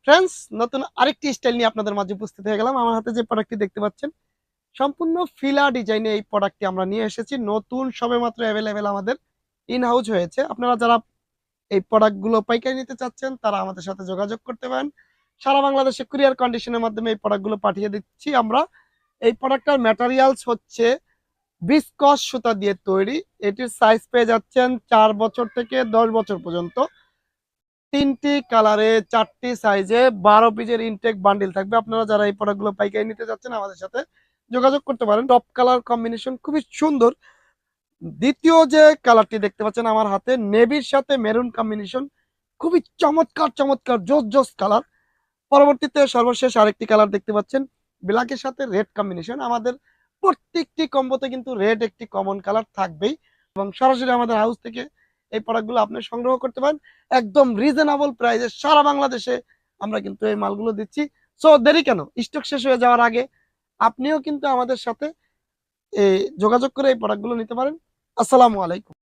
Friends, নতুন আরেকটি style নিয়ে আপনাদের মাঝে উপস্থিত হয়ে গেলাম। আমার হাতে যে প্রোডাক্টটি দেখতে পাচ্ছেন, সম্পূর্ণ ফিলা ডিজাইনে এই প্রোডাক্টটি আমরা নিয়ে এসেছি। নতুন সবেমাত্র অ্যাভেলেবেল আমাদের ইন হাউস হয়েছে। আপনারা যারা এই প্রোডাক্টগুলো পাইকারি নিতে চাচ্ছেন, তারা আমাদের সাথে যোগাযোগ করতে পারেন। সারা বাংলাদেশে কুরিয়ার কন্ডিশনের মাধ্যমে এই প্রোডাক্টগুলো পাঠিয়ে দিচ্ছি আমরা। এই প্রোডাক্টটার ম্যাটেরিয়ালস হচ্ছে বিসকস সুতা দিয়ে তৈরি। এটির সাইজ পেয়ে যাচ্ছেন 4 বছর থেকে 10 বছর পর্যন্ত। 3টি কালারে 4টি সাইজে 12 পিসের ইনটেক বান্ডিল থাকবে। আপনারা যারা এই প্রোডাক্টগুলো পাইকারি নিতে যাচ্ছেন, আমাদের সাথে যোগাযোগ করতে পারেন। টপ কালার কম্বিনেশন খুবই সুন্দর। দ্বিতীয় যে কালারটি দেখতে পাচ্ছেন আমার হাতে, নেভির সাথে মেরুন কম্বিনেশন, খুবই চমৎকার চমৎকার জোস জোস কালার। পরবর্তীতে সর্বশেষ আরেকটি কালার দেখতে পাচ্ছেন, ব্ল্যাকের সাথে রেড কম্বিনেশন। আমাদের প্রত্যেকটি কম্বোতে কিন্তু রেড একটি কমন কালার থাকবেই, এবং সরাসরি আমাদের হাউস থেকে এই প্রোডাক্টগুলো আপনি সংগ্রহ করতে পারেন একদম রিজনেবল প্রাইসে। সারা বাংলাদেশে আমরা কিন্তু এই মালগুলো দিচ্ছি। সো দেরি কেন, স্টক শেষ হয়ে যাওয়ার আগে আপনিও কিন্তু আমাদের সাথে যোগাযোগ করে এই প্রোডাক্টগুলো নিতে পারেন। আসসালামু আলাইকুম।